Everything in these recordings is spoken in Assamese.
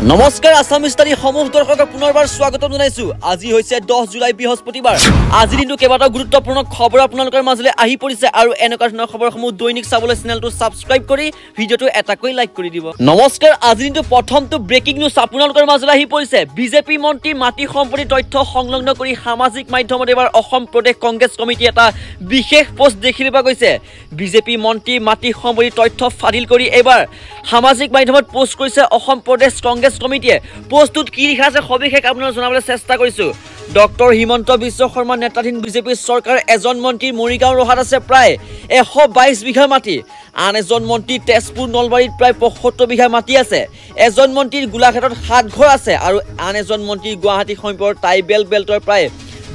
নমস্কাৰ আসাম ষ্টাডি সমূহ দৰ্শকক পুনৰবাৰ স্বাগতম জনাইছো। আজি হৈছে 10 জুলাই বৃহস্পতিবাৰ। আজি দিনটো কেইবাটাও গুৰুত্বপূৰ্ণ খবৰ আপোনালোকৰ মাজলৈ আহি পৰিছে আৰু এনেকুৱা ধৰণৰ খবৰসমূহ দৈনিক চাবলৈ চেনেলটো সাবস্ক্ৰাইব কৰি ভিডিঅটো এটাকৈ লাইক কৰি দিব। নমস্কাৰ, আজি দিনটো প্ৰথমটো ব্ৰেকিং নিউজ আপোনালোকৰ মাজলৈ আহি পৰিছে। বিজেপি মন্ত্ৰী মাটি সম্পত্তি তথ্য সংলগ্ন কৰি সামাজিক মাধ্যমত এবাৰ অসম প্ৰদেশ কংগ্ৰেছ কমিটি এটা বিশেষ পোষ্ট দেখিবলৈ পোৱা গৈছে। বিজেপি মন্ত্ৰী মাটি সম্পত্তি তথ্য ফাদিল কৰি এবাৰ সামাজিক মাধ্যমত পোষ্ট কৰিছে অসম প্ৰদেশ কংগ্ৰেছ কমিটিয়ে। পোষ্টটোত কি লিখা আছে সবিশেষ আপোনালোকক জনাবলৈ চেষ্টা কৰিছো। ডক্টৰ হিমন্ত বিশ্ব শৰ্মা নেতৃত্বাধীন বিজেপি চৰকাৰ এজন মন্ত্ৰীৰ মৰিগাঁও ৰহাত আছে প্ৰায় 122 বিঘা মাটি, আন এজন মন্ত্ৰী তেজপুৰ নলবাৰীত প্ৰায় 75 বিঘা মাটি আছে, এজন মন্ত্ৰীৰ গোলাঘাটত 7 ঘৰ আছে আৰু আন এজন মন্ত্ৰীৰ গুৱাহাটী সমীপৰ ট্ৰাইবেল বেল্টৰ প্ৰায়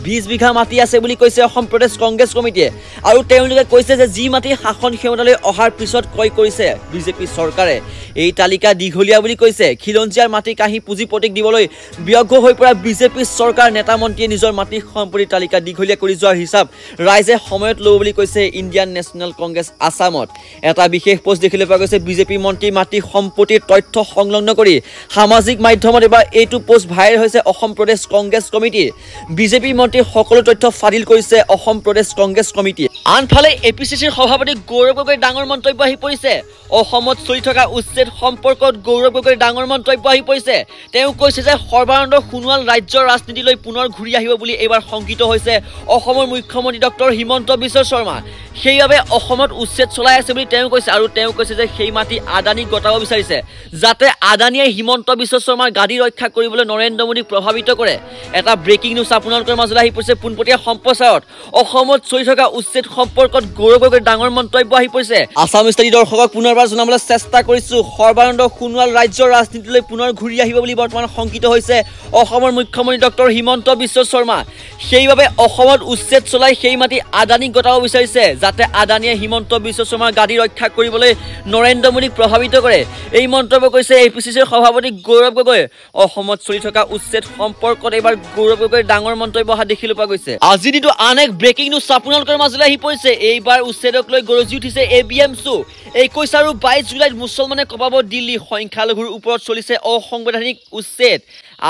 20 বিঘা মাটি আছে বুলি কৈছে অসম প্ৰদেশ কংগ্ৰেছ কমিটিয়ে। আৰু তেওঁলোকে কৈছে যে যি মাটি শাসন ক্ষমতালৈ অহাৰ পিছত ক্ৰয় কৰিছে বিজেপি চৰকাৰে, এই তালিকা দীঘলীয়া বুলি কৈছে। খিলঞ্জীয়াৰ মাটি কাহি পুঁজি প্ৰতীক দিবলৈ ব্যগ্ৰ হৈ পৰা বিজেপি চৰকাৰ নেতা মন্ত্ৰীয়ে নিজৰ মাটি সম্পত্তিৰ তালিকা দীঘলীয়া কৰি যোৱাৰ হিচাপ ৰাইজে সময়ত ল'ব বুলি কৈছে ইণ্ডিয়ান নেশ্যনেল কংগ্ৰেছ আছামত। এটা বিশেষ পোষ্ট দেখিবলৈ পোৱা গৈছে। বিজেপি মন্ত্ৰী মাটি সম্পত্তিৰ তথ্য সংলগ্ন কৰি সামাজিক মাধ্যমত এবাৰ এইটো পোষ্ট ভাইৰেল হৈছে অসম প্ৰদেশ কংগ্ৰেছ কমিটিৰ। বিজেপি মন্ত্ৰী সকলো তথ্য ফাদিল কৰিছে অসম প্ৰদেশ কংগ্ৰেছ কমিটিয়ে। আনফালে এপিচিচিৰ সভাপতি গৌৰৱ গগৈৰ ডাঙৰ মন্তব্য আহি পৰিছে। অসমত চলি থকা উচ্ছেদ সম্পৰ্কত গৌৰৱ গগৈৰ ডাঙৰ মন্তব্য আহি পৰিছে। তেওঁ কৈছে যে সৰ্বানন্দ সোণোৱাল ৰাজ্যৰ ৰাজনীতিলৈ পুনৰ ঘূৰি আহিব বুলি এইবাৰ শংকিত হৈছে অসমৰ মুখ্যমন্ত্ৰী ডক্টৰ হিমন্ত বিশ্ব শৰ্মা। সেইবাবে অসমত উচ্ছেদ চলাই আছে বুলি তেওঁ কৈছে আৰু তেওঁ কৈছে যে সেই মাটি আদানীক গতাব বিচাৰিছে যাতে আদানীয়ে হিমন্ত বিশ্ব শৰ্মাৰ গাদী ৰক্ষা কৰিবলৈ নৰেন্দ্ৰ মোদীক প্ৰভাৱিত কৰে। এটা ব্ৰেকিং নিউজ আপোনালোকৰ মাজলৈ আহি পৰিছে পোনপটীয়া সম্প্ৰচাৰত। অসমত চলি থকা উচ্ছেদ সম্পৰ্কত গৌৰৱ গগৈৰ ডাঙৰ মন্তব্য আহি পৰিছে। আসাম ষ্টাডি দৰ্শকক পুনৰবাৰ জনাবলৈ চেষ্টা কৰিছো। সৰ্বানন্দ সোণোৱাল ৰাজ্যৰ ৰাজনীতিলৈ পুনৰ ঘূৰি আহিব বুলি বৰ্তমান শংকিত হৈছে অসমৰ মুখ্যমন্ত্ৰী ডক্টৰ হিমন্ত বিশ্ব শৰ্মা। সেইবাবে অসমত উচ্ছেদ চলাই সেই মাটি আদানীক গতাব বিচাৰিছে যাতে আদানীয়ে হিমন্ত বিশ্ব শৰ্মাৰ গাদী ৰক্ষা কৰিবলৈ নৰেন্দ্ৰ মোদীক প্ৰভাৱিত কৰে। এই মন্তব্য কৈছে এপিচিচিৰ সভাপতি গৌৰৱ গগৈ। অসমত চলি থকা উচ্ছেদ সম্পৰ্কত এইবাৰ গৌৰৱ গগৈৰ ডাঙৰ মন্তব্য অহা দেখিবলৈ পোৱা গৈছে। আজি দিনটো আন এক ব্ৰেকিং নিউজ আপোনালোকৰ মাজলৈ আহি পৰিছে। এইবাৰ উচ্ছেদক লৈ গৰজি উঠিছে ABMSO। 21 আৰু 22 জুলাইত মুছলমানে কঁপাব দিল্লী, সংখ্যালঘুৰ ওপৰত চলিছে অসাংবিধানিক উচ্ছেদ।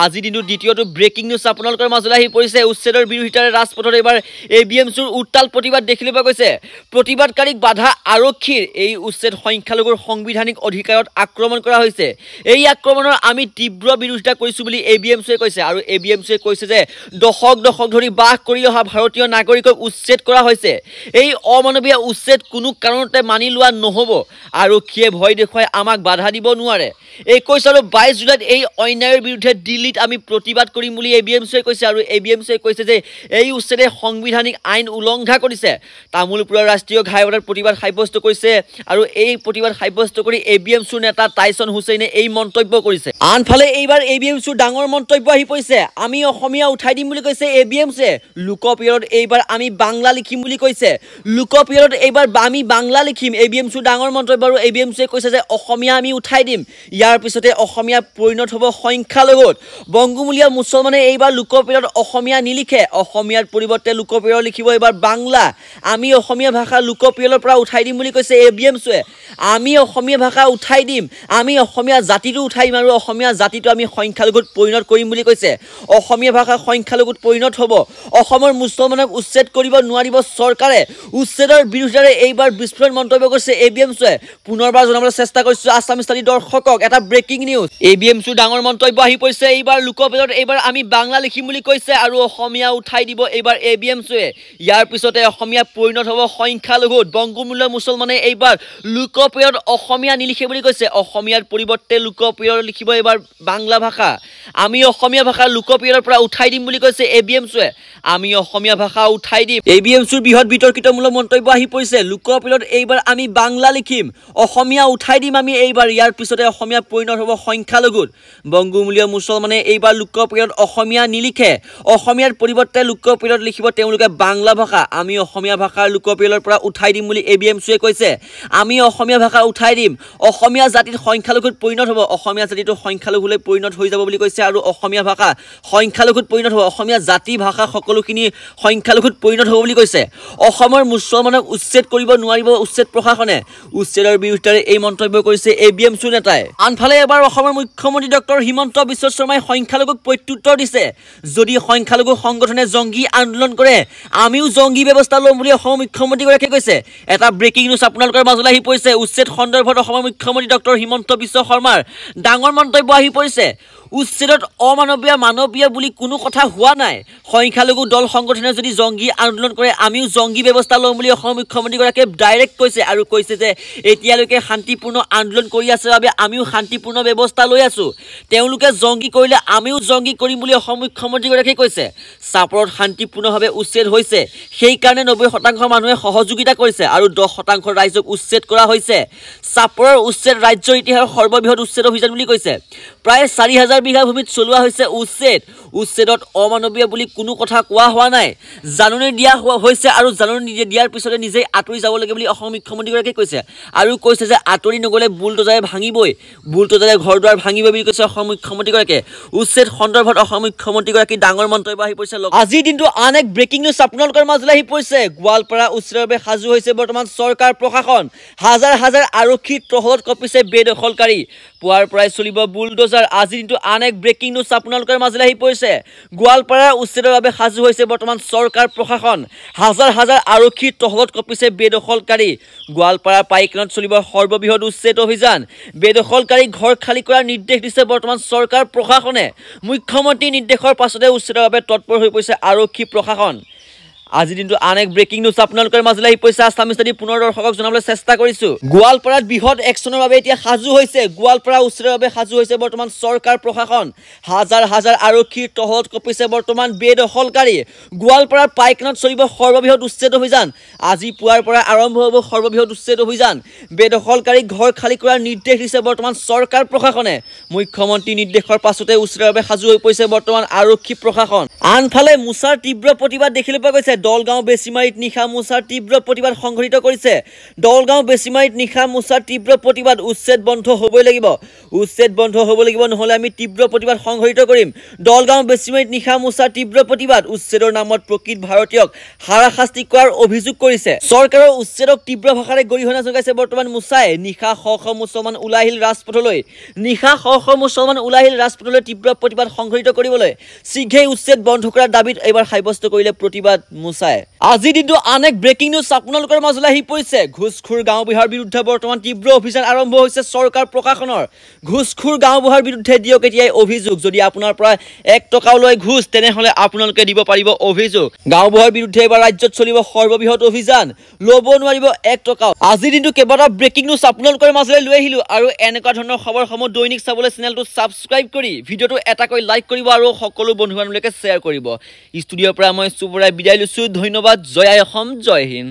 আজি দিনটো দ্বিতীয়টো ব্ৰেকিং নিউজ আপোনালোকৰ মাজলৈ আহি পৰিছে। উচ্ছেদৰ বিৰোধিতাৰে ৰাজপথত এইবাৰ ABMSOৰ উত্তাল প্ৰতিবাদ দেখিবলৈ পোৱা গৈছে। প্ৰতিবাদকাৰীক বাধা আৰক্ষীৰ। এই উচ্ছেদ সংখ্যালঘুৰ সাংবিধানিক অধিকাৰত আক্ৰমণ কৰা হৈছে। এই আক্ৰমণৰ আমি তীব্ৰ বিৰোধিতা কৰিছো বুলি ABMSOয়ে কৈছে আৰু ABMSOয়ে কৈছে যে দশক ধৰি বাস কৰি অহা ভাৰতীয় নাগৰিকক উচ্ছেদ কৰা হৈছে। এই অমানৱীয় উচ্ছেদ কোনো কাৰণতে মানি লোৱা নহ'ব। আৰক্ষীয়ে ভয় দেখুৱাই আমাক বাধা দিব নোৱাৰে। 21 আৰু 22 জুলাইত এই অন্যায়ৰ বিৰুদ্ধে দিল্লীত আমি প্ৰতিবাদ কৰিম বুলি ABMSOয়ে কৈছে আৰু ABMSOয়ে কৈছে যে এই উচ্ছেদে সাংবিধানিক আইন উলংঘা কৰিছে। তামোলপুৰৰ ৰাষ্ট্ৰীয় ঘাইপথত প্ৰতিবাদ সাব্যস্ত কৰিছে আৰু এই প্ৰতিবাদ সাব্যস্ত কৰি ABMSOৰ নেতা টাইছন হুছেইনে এই মন্তব্য কৰিছে। আনফালে এইবাৰ ABMSOৰ ডাঙৰ মন্তব্য আহি পৰিছে। আমি অসমীয়া উঠাই দিম বুলি কৈছে ABMSOয়ে। লোকপিয়লত এইবাৰ আমি বাংলা লিখিম বুলি কৈছে। লোকপিয়লত এইবাৰ আমি বাংলা লিখিম। ABMSOৰ ডাঙৰ মন্তব্য আৰু ABMSOয়ে কৈছে যে অসমীয়া আমি উঠাই দিম। ইয়াৰ পিছতে অসমীয়া পৰিণত হ'ব সংখ্যালঘুত। বংগমূলীয় মুছলমানে এইবাৰ লোকপিয়লত অসমীয়া নিলিখে। অসমীয়াৰ পৰিৱৰ্তে লোকপিয়ল লিখিব এইবাৰ বাংলা। আমি অসমীয়া ভাষা লোকপিয়লৰ পৰা উঠাই দিম বুলি কৈছে ABMSOয়ে। আমি অসমীয়া ভাষা উঠাই দিম, আমি অসমীয়া জাতিটো উঠাই দিম আৰু অসমীয়া জাতিটো আমি সংখ্যালঘুত পৰিণত কৰিম বুলি কৈছে। অসমীয়া ভাষা সংখ্যালঘুত পৰিণত হ'ব। অসমৰ মুছলমানক উচ্ছেদ কৰিব নোৱাৰিব চৰকাৰে। উচ্ছেদৰ বিৰুদ্ধে এইবাৰ বিস্ফোৰণ মন্তব্য কৰিছে ABMSOয়ে। পুনৰবাৰ জনাবলৈ চেষ্টা কৰিছো আসাম ষ্টাডি দৰ্শকক এটা ব্ৰেকিং নিউজ। ABMSOৰ ডাঙৰ মন্তব্য আহি পৰিছে। এইবাৰ লোকপিয়লত এইবাৰ আমি বাংলা লিখিম বুলি কৈছে আৰু অসমীয়া উঠাই দিব এইবাৰ ABMSOয়ে। ইয়াৰ পিছতে অসমীয়া পৰিণত হ'ব সংখ্যালঘুত। বংগমূলীয় মুছলমানে এইবাৰ লোকপিয়লত অসমীয়া নিলিখে বুলি কৈছে। অসমীয়াৰ পৰিৱৰ্তে লোকপিয়ল লিখিব এইবাৰ বাংলা ভাষা। আমি অসমীয়া ভাষা লোকপিয়লৰ পৰা উঠাই দিম বুলি কৈছে ABMSOয়ে। আমি অসমীয়া ভাষা উঠাই দিম। ABMSOৰ বৃহৎ বিতৰ্কিতমূলক মন্তব্য আহি পৰিছে। লোকপিয়লত এইবাৰ আমি বাংলা লিখিম, অসমীয়া উঠাই দিম আমি এইবাৰ। ইয়াৰ পিছতে অসমীয়া পৰিণত হ'ব সংখ্যালঘুত। বংগমূলীয় মুছলমানে এইবাৰ লোকপিয়লত অসমীয়া নিলিখে। অসমীয়াৰ পৰিৱৰ্তে লোকপিয়লত লিখিব তেওঁলোকে বাংলা ভাষা। আমি অসমীয়া ভাষাৰ লোকপিয়ল পৰিয়ালৰ পৰা উঠাই দিম বুলি ABMCয়ে কৈছে আমি অসমীয়া ভাষা উঠাই দিম অসমীয়া জাতিৰ সংখ্যালঘুত পৰিণত হ'ব অসমীয়া জাতিটো সংখ্যালঘুলৈ পৰিণত হৈ যাব বুলি কৈছে আৰু অসমীয়া ভাষা সংখ্যালঘুত পৰিণত হ'ব অসমীয়া জাতি ভাষা সকলোখিনি সংখ্যালঘুত পৰিণত হ'ব বুলি কৈছে অসমৰ মুছলমানক উচ্ছেদ কৰিব নোৱাৰিব উচ্ছেদ প্ৰশাসনে উচ্ছেদৰ বিৰুদ্ধে এই মন্তব্য কৰিছে ABMC নেতাই আনফালে এবাৰ অসমৰ মুখ্যমন্ত্ৰী ডক্টৰ হিমন্ত বিশ্ব শৰ্মাই সংখ্যালঘুক প্ৰত্যুত্তৰ দিছে যদি সংখ্যালঘু সংগঠনে জংগী আন্দোলন কৰে আমিও জংগী ব্যৱস্থা ল'ম বুলি অসমৰ মুখ্যমন্ত্ৰীগৰাকীয়ে কৈছে এটা ব্ৰেকিং নিউজ আপোনালোকৰ মাজলৈ আহি পৰিছে উচ্ছেদ সন্দৰ্ভত অসমৰ মুখ্যমন্ত্ৰী ডক্টৰ হিমন্ত বিশ্ব শৰ্মাৰ ডাঙৰ মন্তব্য আহি পৰিছে উচ্ছেদত মানৱীয় বুলি কোনো কথা হোৱা নাই সংখ্যালঘু দল সংগঠনে যদি জংগী আন্দোলন কৰে আমিও জংগী ব্যৱস্থা ল'ম বুলি অসমৰ মুখ্যমন্ত্ৰীগৰাকীয়ে ডাইৰেক্ট কৈছে আৰু কৈছে যে এতিয়ালৈকে শান্তিপূৰ্ণ আন্দোলন কৰি আছে বাবে আমিও শান্তিপূৰ্ণ ব্যৱস্থা লৈ আছো তেওঁলোকে জংগী কৰিলে আমিও জংগী কৰিম বুলি অসমৰ মুখ্যমন্ত্ৰীগৰাকীয়ে কৈছে চাপৰত শান্তিপূৰ্ণভাৱে উচ্ছেদ হৈছে সেই কাৰণে 90% মানুহে সহযোগিতা কৰিছে আৰু 10% ৰাইজক উচ্ছেদ কৰা হৈছে চাপৰৰ উচ্ছেদ ৰাজ্যৰ ইতিহাসৰ সৰ্ববৃহৎ উচ্ছেদ অভিযান বুলি কৈছে প্ৰায় 4000 বিঘা ভূমিত চলোৱা হৈছে উচ্ছেদত অমানৱীয় বুলি কোনো কথা কোৱা হোৱা নাই জাননী দিয়া হৈছে আৰু জাননী দিয়াৰ পিছতে নিজে আঁতৰি যাব লাগে বুলি অসম মুখ্যমন্ত্ৰীগৰাকীয়ে কৈছে আৰু কৈছে যে আঁতৰি নগ'লে বুলডোজাৰে ভাঙিবই বুলডোজাৰে ঘৰ দুৱাৰ ভাঙিব বুলি কৈছে অসম মুখ্যমন্ত্ৰীগৰাকীয়ে উচ্ছেদ সন্দৰ্ভত অসম মুখ্যমন্ত্ৰীগৰাকী ডাঙৰ মন্তব্য আহি পৰিছে আজিৰ দিনটো আন এক ব্ৰেকিং নিউজ আপোনালোকৰ মাজলৈ আহি পৰিছে গোৱালপাৰা উচ্ছেদৰ বাবে সাজু হৈছে বৰ্তমান চৰকাৰ প্ৰশাসন হাজাৰ হাজাৰ আৰক্ষী টহলত কঁপিছে বেদখলকাৰী পুৱাৰ পৰাই চলিব বুলডোজাৰ আজিৰ দিনটো আন এক ব্ৰেকিং নিউজ আপোনালোকৰ মাজলৈ আহি পৰিছে গোৱালপাৰাৰ উচ্ছেদৰ বাবে সাজু হৈছে বৰ্তমান চৰকাৰ প্ৰশাসন হাজাৰ হাজাৰ আৰক্ষী টহলত কঁপিছে বেদখলকাৰী গোৱালপাৰা পাইকনত চলিব সৰ্ববৃহৎ উচ্ছেদ অভিযান বেদখলকাৰী ঘৰ খালী কৰাৰ নিৰ্দেশ দিছে বৰ্তমান চৰকাৰ প্ৰশাসনে মুখ্যমন্ত্ৰীৰ নিৰ্দেশৰ পাছতে উচ্ছেদৰ বাবে তৎপৰ হৈ পৰিছে আৰক্ষী প্ৰশাসন আজিৰ দিনটো আন এক ব্ৰেকিং নিউজ আপোনালোকৰ মাজলৈ আহি পৰিছে আছামিজ ষ্টাডি পুনৰ দৰ্শকক জনাবলৈ চেষ্টা কৰিছো গোৱালপাৰাত বৃহৎ একশ্যনৰ বাবে এতিয়া সাজু হৈছে গোৱালপাৰা উচ্ছেদৰ বাবে সাজু হৈছে বৰ্তমান চৰকাৰ প্ৰশাসন হাজাৰ হাজাৰ আৰক্ষীৰ টহলত কঁপিছে বৰ্তমান বেদখলকাৰী গোৱালপাৰাৰ পাইকনত চলিব সৰ্ববৃহৎ উচ্ছেদ অভিযান আজি পুৱাৰ পৰা আৰম্ভ হ'ব সৰ্ববৃহৎ উচ্ছেদ অভিযান বেদখলকাৰীক ঘৰ খালী কৰাৰ নিৰ্দেশ দিছে বৰ্তমান চৰকাৰ প্ৰশাসনে মুখ্যমন্ত্ৰীৰ নিৰ্দেশৰ পাছতে উচ্ছেদৰ বাবে সাজু হৈ পৰিছে বৰ্তমান আৰক্ষী প্ৰশাসন আনফালে মুছাৰ তীব্ৰ প্ৰতিবাদ দেখিবলৈ পোৱা গৈছে দলগাঁও বেছিমাৰীত নিশা মুছাৰ তীব্ৰ প্ৰতিবাদ সংঘটিত কৰিছে দলগাঁও বেছিমাৰীত নিশা মুছাৰ তীব্ৰ প্ৰতিবাদ উচ্ছেদ বন্ধ হ'বই লাগিব নহ'লে আমি তীব্ৰ প্ৰতিবাদ সংঘটিত কৰিম দলগাঁও বেছিমাৰীত নিশা মুছাৰ তীব্ৰ প্ৰতিবাদ উচ্ছেদৰ নামত প্ৰকৃত ভাৰতীয়ক হাৰাশাস্তি কৰাৰ অভিযোগ কৰিছে চৰকাৰৰ উচ্ছেদক তীব্ৰ ভাষাৰে গৰিহণা যোগাইছে বৰ্তমান মুছাই নিশা শ শ মুছলমান ওলাই আহিল ৰাজপথলৈ তীব্ৰ প্ৰতিবাদ সংঘটিত কৰিবলৈ শীঘ্ৰেই উচ্ছেদ বন্ধ কৰাৰ দাবীত এইবাৰ সাব্যস্ত কৰিলে প্ৰতিবাদ মুছাই আজি দিনটো আন এক ব্ৰেকিং নিউজ আপোনালোকৰ মাজলৈ আহি পৰিছে ঘুষখোৰ গাঁওবুঢ়াৰ বিৰুদ্ধে বৰ্তমান তীব্ৰ অভিযান আৰম্ভ হৈছে চৰকাৰ প্ৰশাসনৰ ঘুষখোৰ গাঁওবুঢ়াৰ বিৰুদ্ধে দিয়ক এতিয়াই অভিযোগ যদি আপোনাৰ পৰা 1 টকাও লয় ঘুষ তেনেহলে আপোনালোকে দিব পাৰিব অভিযোগ গাঁওবুঢ়াৰ বিৰুদ্ধে এবাৰ ৰাজ্যত চলিব সৰ্ববৃহৎ অভিযান ল'ব নোৱাৰিব 1 টকাও আজি দিনটো কেইবাটা ব্ৰেকিং নিউজ আপোনালোকৰ মাজলৈ লৈ আহিলো আৰু এনেকুৱা ধৰণৰ খবৰসমূহ দৈনিক চাবলৈ চেনেলটো সাবস্ক্ৰাইব কৰি ভিডিঅ'টো এটাকৈ লাইক কৰিব আৰু সকলো বন্ধু বান্ধৱীলৈকে শ্বেয়াৰ কৰিব ষ্টুডিঅ'ৰ পৰা মই সুবৰাই বিদায় লৈছো ধন্যবাদ জয় অসম জয় হিন্দ।